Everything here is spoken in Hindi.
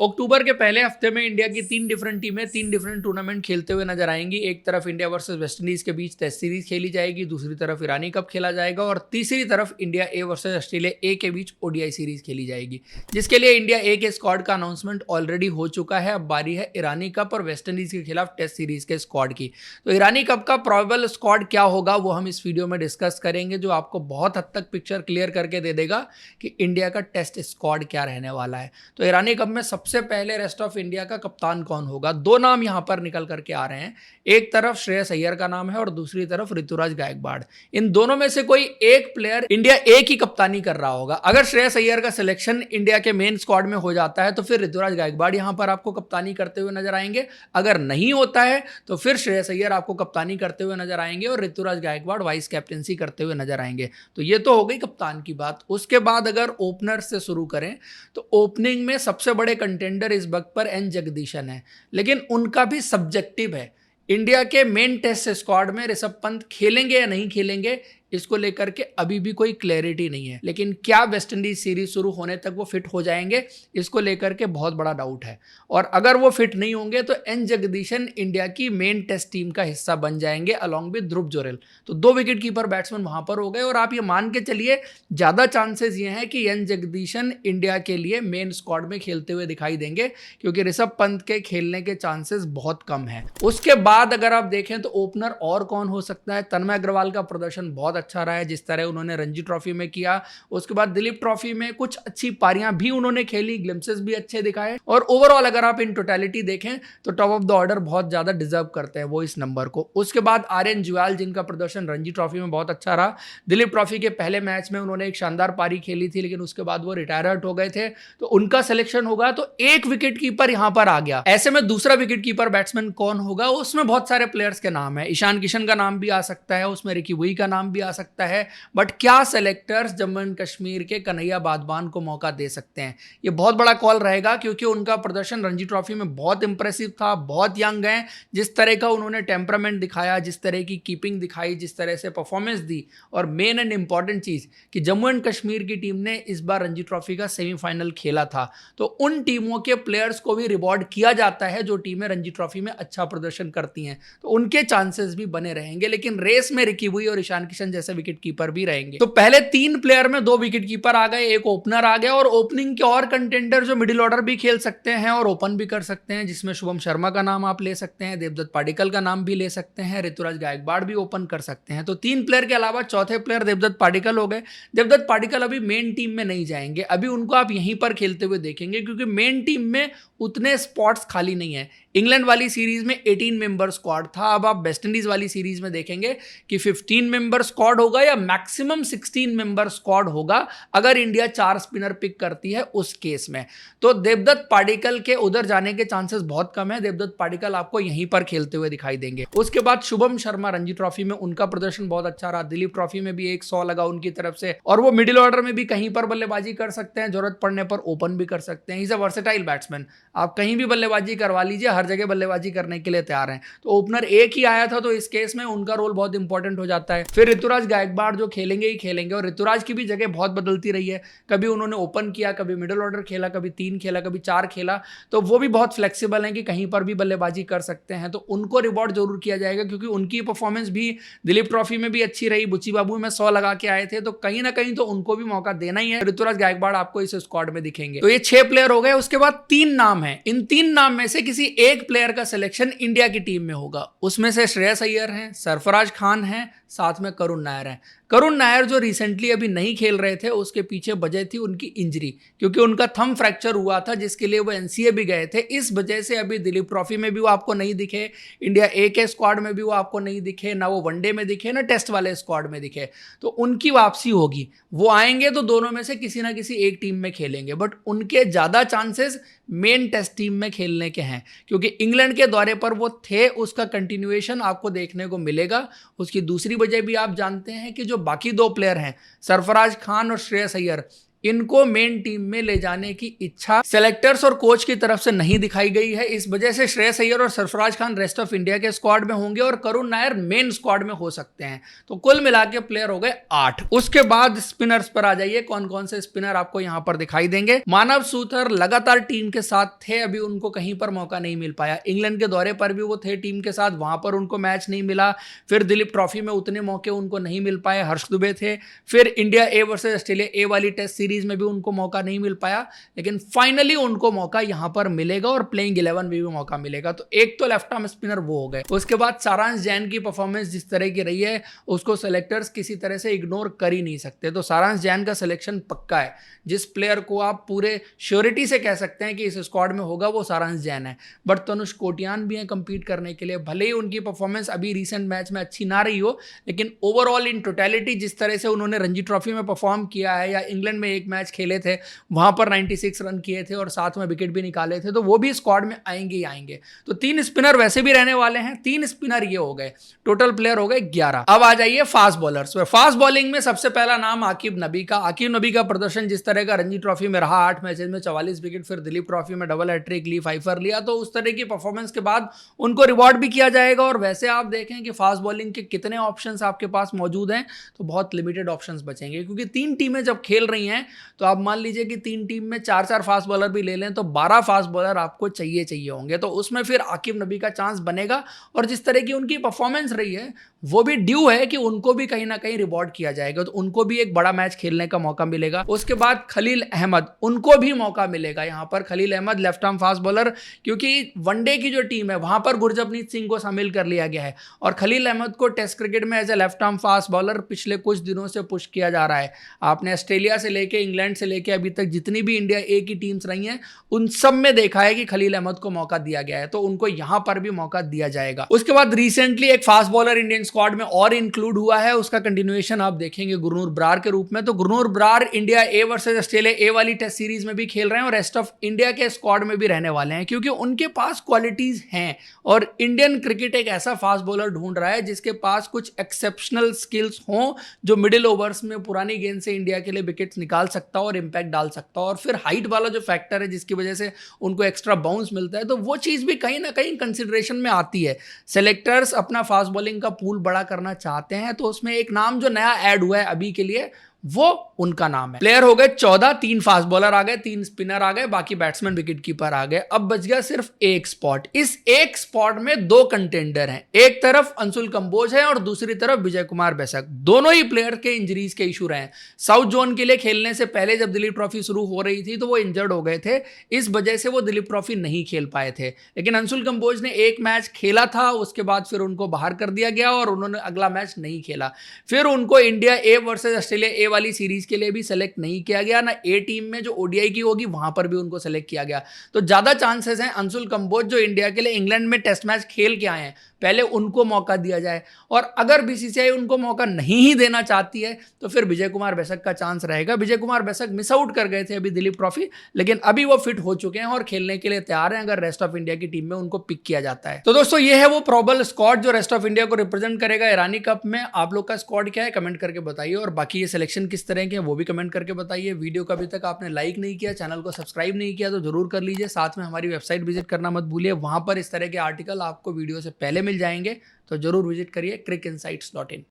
अक्टूबर के पहले हफ्ते में इंडिया की 3 डिफरेंट टीमें 3 डिफरेंट टूर्नामेंट खेलते हुए नजर आएंगी। एक तरफ इंडिया वर्सेस वेस्ट इंडीज के बीच टेस्ट सीरीज खेली जाएगी, दूसरी तरफ ईरानी कप खेला जाएगा और तीसरी तरफ इंडिया ए वर्सेस ऑस्ट्रेलिया ए के बीच ओडीआई सीरीज खेली जाएगी, जिसके लिए इंडिया ए के स्क्वाड का अनाउंसमेंट ऑलरेडी हो चुका है। अब बारी है ईरानी कप और वेस्ट इंडीज के खिलाफ टेस्ट सीरीज के स्क्वाड की। तो ईरानी कप का प्रोबेबल स्क्वाड क्या होगा वो हम इस वीडियो में डिस्कस करेंगे, जो आपको बहुत हद तक पिक्चर क्लियर करके दे देगा कि इंडिया का टेस्ट स्क्वाड क्या रहने वाला है। तो ईरानी कप में सबसे पहले रेस्ट ऑफ इंडिया का कप्तान कौन होगा, दो नाम यहां पर निकल करके आ रहे हैं। एक तरफ श्रेयस अय्यर का नाम है और दूसरी तरफ ऋतुराज गायकवाड़। इन दोनों में से कोई एक प्लेयर इंडिया ए की कप्तानी कर रहा होगा। अगर श्रेयस अय्यर का सिलेक्शन इंडिया के मेन स्क्वाड में हो जाता है तो फिर ऋतुराज गायकवाड़ यहां पर आपको कप्तानी करते हुए नजर आएंगे। अगर नहीं होता है तो फिर श्रेयस अय्यर आपको कप्तानी करते हुए नजर आएंगे और ऋतुराज गायकवाड़ वाइस कैप्टेंसी करते हुए नजर आएंगे। तो ये तो हो गई कप्तान की बात। उसके बाद अगर ओपनर से शुरू करें तो ओपनिंग में सबसे बड़े कंटेंडर इस वक्त पर एन जगदीशन है, लेकिन उनका भी सब्जेक्टिव है। इंडिया के मेन टेस्ट स्क्वाड में ऋषभ पंत खेलेंगे या नहीं खेलेंगे इसको लेकर के अभी भी कोई क्लैरिटी नहीं है, लेकिन क्या वेस्ट इंडीज सीरीज शुरू होने तक वो फिट हो जाएंगे इसको लेकर के बहुत बड़ा डाउट है। और अगर वो फिट नहीं होंगे तो एन जगदीशन इंडिया की मेन टेस्ट टीम का हिस्सा बन जाएंगे अलॉन्ग विद ध्रुव जुरेल। तो 2 विकेट कीपर बैट्समैन वहां पर हो गए और आप ये मान के चलिए ज्यादा चांसेस ये हैं कि एन जगदीशन इंडिया के लिए मेन स्क्वाड में खेलते हुए दिखाई देंगे, क्योंकि ऋषभ पंत के खेलने के चांसेस बहुत कम है। उसके बाद अगर आप देखें तो ओपनर और कौन हो सकता है। तन्मय अग्रवाल का प्रदर्शन बहुत अच्छा रहा है, जिस तरह उन्होंने रणजी ट्रॉफी में किया। उसके बाद दिलीप ट्रॉफी में कुछ अच्छी पारियां भी उन्होंने खेली, ग्लिम्सेस भी अच्छे दिखाए और ओवरऑल अगर आप इन टोटलिटी देखें तो टॉप ऑफ द ऑर्डर बहुत ज्यादा डिजर्व करते हैं वो इस नंबर को। उसके बाद आर्यन जुयाल, जिनका प्रदर्शन रणजी ट्रॉफी में बहुत अच्छा रहा। दिलीप ट्रॉफी के पहले मैच में उन्होंने एक शानदार पारी खेली थी, लेकिन उसके बाद वो रिटायर्ड हो गए थे, तो उनका सिलेक्शन होगा। तो एक विकेट कीपर यहां पर आ गया। ऐसे में दूसरा विकेट कीपर बैट्समैन कौन होगा, उसमें बहुत सारे प्लेयर्स के नाम है। ईशान किशन का नाम भी आ सकता है, उसमें रिकी वुई का नाम भी आ सकता है। बट क्या सेलेक्टर्स जम्मू एंड कश्मीर के कन्हैया बादवान को मौका दे सकते हैं, ये बहुत बड़ा कॉल रहेगा, क्योंकि उनका प्रदर्शन रणजी ट्रॉफी में बहुत इंप्रेसिव था। बहुत यंग हैं, जिस तरह का उन्होंने टेम्परामेंट दिखाया, जिस तरह की कीपिंग दिखाई, जिस तरह से परफॉर्मेंस दी, और मेन एंड इंपॉर्टेंट चीज कि जम्मू एंड कश्मीर की टीम ने इस बार रणजी ट्रॉफी का सेमीफाइनल खेला था। तो उन टीमों के प्लेयर्स को भी रिवॉर्ड किया जाता है जो टीमें रणजी ट्रॉफी में अच्छा प्रदर्शन करती हैं, तो उनके चांसेस भी बने रहेंगे। लेकिन रेस में रिकी वुई और ईशान किशन जैसे विकेट कीपर भी रहेंगे। तो पहले 3 प्लेयर में 2 विकेट कीपर आ गए, एक ओपनर आ गया, और ओपनिंग के और कंटेंडर जो मिडिल ऑर्डर भी खेल सकते हैं और ओपन भी कर सकते हैं, जिसमें शुभम शर्मा का नाम आप ले सकते हैं, देवदत्त पाडिक्कल का नाम भी ले सकते हैं, ऋतुराज गायकवाड़ भी ओपन कर सकते हैं। तो 3 प्लेयर के अलावा चौथे प्लेयर देवदत्त पाडिक्कल हो गए। देवदत्त पाडिक्कल अभी मेन टीम में नहीं जाएंगे, अभी उनको आप यहीं पर खेलते हुए देखेंगे, क्योंकि मेन टीम में उतने स्पॉट्स खाली नहीं है। इंग्लैंड वाली सीरीज में 18 मेंबर स्क्वाड था, अब आप वेस्ट इंडीज वाली सीरीज में देखेंगे कि 15 मेंबर स्क्वाड होगा या मैक्सिमम 16 मेंबर स्क्वाड होगा, अगर इंडिया 4 स्पिनर पिक करती है उस केस में। तो देवदत्त पाडिक्कल के उधर जाने के चांसेस बहुत कम है। देवदत्त पाडिक्कल आपको यहीं पर खेलते हुए दिखाई देंगे। उसके बाद शुभम शर्मा, रणजी ट्रॉफी में उनका प्रदर्शन बहुत अच्छा रहा, दिलीप ट्रॉफी में भी 100 लगा उनकी तरफ से, और वो मिडिल ऑर्डर में भी कहीं पर बल्लेबाजी कर सकते हैं, जरूरत पड़ने पर ओपन भी कर सकते हैं। इज अ वर्सेटाइल बैट्समैन, आप कहीं भी बल्लेबाजी करवा लीजिए, हर जगह बल्लेबाजी करने के लिए तैयार हैं। तो ओपनर एक ही आया था, तो इस केस में उनका रोल बहुत इंपॉर्टेंट हो जाता है। फिर ऋतुराज गायकवाड़ जो खेलेंगे ही खेलेंगे, और ऋतुराज की भी जगह बहुत बदलती रही है। कभी उन्होंने ओपन किया, कभी मिडिल ऑर्डर खेला, कभी 3 खेला, कभी 4 खेला, तो वो भी बहुत फ्लेक्सिबल हैं कि कहीं पर भी बल्लेबाजी कर सकते हैं। तो उनको रिवॉर्ड जरूर किया जाएगा, क्योंकि उनकी परफॉर्मेंस भी दिलीप ट्रॉफी में भी अच्छी रही, बुच्ची बाबू में 100 लगा के आए थे, तो कहीं ना कहीं तो उनको भी मौका देना ही है। ऋतुराज गायकवाड़ आपको इस स्क्वाड में दिखेंगे। तो ये 6 प्लेयर हो गए। उसके बाद 3 नाम है, इन 3 नाम में से किसी एक प्लेयर का सिलेक्शन इंडिया की टीम में होगा। उसमें से श्रेयस अय्यर हैं, सरफराज खान हैं, साथ में करुण नायर हैं। करुण नायर जो रिसेंटली अभी नहीं खेल रहे थे, उसके पीछे वजह थी उनकी इंजरी, क्योंकि उनका थंब फ्रैक्चर हुआ था, जिसके लिए वो एनसीए भी गए थे। इस वजह से अभी दिलीप ट्रॉफी में भी वो आपको नहीं दिखे, इंडिया ए के स्क्वाड में भी वो आपको नहीं दिखे, ना वो वनडे में दिखे, ना टेस्ट वाले स्क्वाड में दिखे। तो उनकी वापसी होगी, वो आएंगे तो दोनों में से किसी ना किसी एक टीम में खेलेंगे, बट उनके ज्यादा चांसेस मेन टेस्ट टीम में खेलने के हैं, क्योंकि इंग्लैंड के दौरे पर वो थे, उसका कंटिन्यूएशन आपको देखने को मिलेगा। उसकी दूसरी वजह भी आप जानते हैं कि जो बाकी 2 प्लेयर हैं, सरफराज खान और श्रेयस अय्यर, इनको मेन टीम में ले जाने की इच्छा सेलेक्टर्स और कोच की तरफ से नहीं दिखाई गई है। इस वजह से श्रेयस अय्यर और Sarfaraz Khan rest of India के स्क्वाड में होंगे और करुण नायर मेन स्क्वाड में हो सकते हैं। तो कुल मिला के प्लेयर हो गए 8। उसके बाद स्पिनर्स पर आ जाइए, कौन कौन से स्पिनर आपको यहां पर दिखाई देंगे। मानव सूथर लगातार टीम के साथ थे, अभी उनको कहीं पर मौका नहीं मिल पाया। इंग्लैंड के दौरे पर भी वो थे टीम के साथ, वहां पर उनको मैच नहीं मिला। फिर दिलीप ट्रॉफी में उतने मौके उनको नहीं मिल पाए, हर्ष दुबे थे। फिर India A versus Australia A वाली टेस्ट सीरीज में भी उनको मौका नहीं मिल पाया, लेकिन फाइनली उनको मौका यहां पर मिलेगा और प्लेइंग 11 में भी मौका मिलेगा। तो एक तो लेफ्ट आर्म स्पिनर वो हो गए। उसके बाद सारांश जैन की परफॉर्मेंस जिस तरह की रही है उसको सेलेक्टर्स किसी तरह से इग्नोर कर ही नहीं सकते। तो सारांश जैन का सिलेक्शन पक्का है। जिस प्लेयर को आप पूरे श्योरिटी से कह सकते हैं कि इस स्क्वाड में होगा वो सारांश जैन है। बट तनुष कोटियान भी है कंपीट करने के लिए, भले ही उनकी परफॉर्मेंस अभी रिसेंट मैच में अच्छी ना रही हो, लेकिन ओवरऑल इन टोटलिटी जिस तरह से उन्होंने रणजी ट्रॉफी में परफॉर्म किया है या इंग्लैंड में एक मैच खेले थे वहां पर 96 रन किए थे और साथ में विकेट भी निकाले थे, तो वो भी स्क्वाड में आएंगे ही आएंगे। तो 3 स्पिनर वैसे भी रहने वाले हैं, 3 स्पिनर ये हो गए, टोटल प्लेयर हो गए 11। अब आ जाइए फास्ट बॉलर्स पर। फास्ट बॉलिंग में सबसे पहला नाम आकिब नबी का। आकिब नबी का प्रदर्शन जिस तरह का रणजी ट्रॉफी में रहा, 8 मैचेस में 44 विकेट, फिर दिलीप ट्रॉफी में डबल हैट्रिक ली, 5 लिया, तो उस तरह की परफॉर्मेंस के बाद उनको रिवॉर्ड भी किया जाएगा। और वैसे आप देखें कि फास्ट बॉलिंग के कितने ऑप्शंस आपके पास मौजूद हैं, तो बहुत लिमिटेड ऑप्शंस बचेंगे, क्योंकि 3 टीमें जब खेल रही हैं तो आप मान लीजिए कि 3 टीम में 4-4 फास्ट बॉलर भी ले लें तो 12 फास्ट बॉलर आपको चाहिए होंगे। तो उसमें फिर आकिब नबी का चांस बनेगा। और जिस तरह की उनकी परफॉर्मेंस रही है वो भी ड्यू है कि उनको भी कहीं ना कहीं रिवॉर्ड किया जाएगा, तो उनको भी एक बड़ा मैच खेलने का मौका मिलेगा। उसके बाद खलील अहमद, उनको भी मौका मिलेगा यहां पर। Khalil Ahmed left arm fast bowler, क्योंकि वनडे की जो टीम है वहां पर गुरजपनीत सिंह को शामिल कर लिया गया है और खलील अहमद को टेस्ट क्रिकेट में as a left arm fast bowler पिछले कुछ दिनों से पुश किया जा रहा है। आपने ऑस्ट्रेलिया से लेके इंग्लैंड से लेके अभी तक जितनी भी इंडिया ए की टीम्स रही हैं उन सब में देखा है कि खलील अहमद को मौका दिया गया है, तो उनको यहां पर भी मौका दिया जाएगा। उसके बाद रिसेंटली एक फास्ट बॉलर इंडियन स्क्वाड में और इंक्लूड हुआ है, उसका कंटिन्यूएशन आप देखेंगे गुरनूर बरार के रूप में। तो Gurnoor Brar India A versus Australia A वाली टेस्ट सीरीज में भी खेल रहे हैं और रेस्ट ऑफ इंडिया के स्क्वाड में भी रहने वाले हैं, क्योंकि उनके पास क्वालिटीज हैं। और इंडियन क्रिकेट एक ऐसा फास्ट बॉलर ढूंढ रहा है जिसके पास कुछ एक्सेप्शनल स्किल्स हों, जो मिडिल ओवर्स में पुरानी गेंद से इंडिया के लिए विकेट्स निकाल सकता हो और इंपैक्ट डाल सकता हो। और फिर हाइट वाला जो फैक्टर है जिसकी वजह से उनको एक्स्ट्रा बाउंस मिलता है, तो वो चीज भी कहीं ना कहीं कंसिडरेशन में आती है। सेलेक्टर्स अपना फास्ट बॉलिंग का पूल बड़ा करना चाहते हैं, तो उसमें एक नाम जो नया ऐड हुआ है अभी के लिए वो उनका नाम है। प्लेयर हो गए 14, 3 फास्ट बॉलर आ गए, 3 स्पिनर आ गए, बाकी बैट्समैन विकेट कीपर आ गए। अब बच गया सिर्फ एक स्पॉट। इस एक स्पॉट में 2 कंटेंडर हैं, एक तरफ अंशुल कंबोज है और दूसरी तरफ विजय कुमार बेशक। दोनों ही प्लेयर के इंजरीज के इशू रहे हैं। साउथ जोन के लिए खेलने से पहले जब दिलीप ट्रॉफी शुरू हो रही थी तो वो इंजर्ड हो गए थे, इस वजह से वो दिलीप ट्रॉफी नहीं खेल पाए थे। लेकिन अंशुल कंबोज ने एक मैच खेला था, उसके बाद फिर उनको बाहर कर दिया गया और उन्होंने अगला मैच नहीं खेला। फिर उनको India A versus Australia A वाली सीरीज के लिए भी सेलेक्ट नहीं किया गया, ना ए टीम में जो ओडीआई की होगी वहां पर भी उनको सेलेक्ट किया गया। तो ज्यादा चांसेस हैं अंशुल कंबोज जो इंडिया के लिए इंग्लैंड में टेस्ट मैच खेल के आए हैं पहले उनको मौका दिया जाए। और अगर बीसीसीआई उनको मौका नहीं ही देना चाहती है तो फिर विजय कुमार बेशक का चांस रहेगा। विजय कुमार बेशक मिस आउट कर गए थे अभी दिलीप ट्रॉफी, लेकिन अभी वो फिट हो चुके हैं और खेलने के लिए तैयार हैं अगर रेस्ट ऑफ इंडिया की टीम में उनको पिक किया जाता है। तो दोस्तों ये है वो प्रोबेबल स्क्वाड जो रेस्ट ऑफ इंडिया को रिप्रेजेंट करेगा ईरानी कप में। आप लोग का स्क्वाड क्या है कमेंट करके बताइए, और बाकी ये सिलेक्शन किस तरह के हैं वो भी कमेंट करके बताइए। वीडियो को अभी तक आपने लाइक नहीं किया, चैनल को सब्सक्राइब नहीं किया तो जरूर कर लीजिए। साथ में हमारी वेबसाइट विजिट करना मत भूलिए, वहां पर इस तरह के आर्टिकल आपको वीडियो से पहले मिल जाएंगे, तो जरूर विजिट करिए cricinsights.in।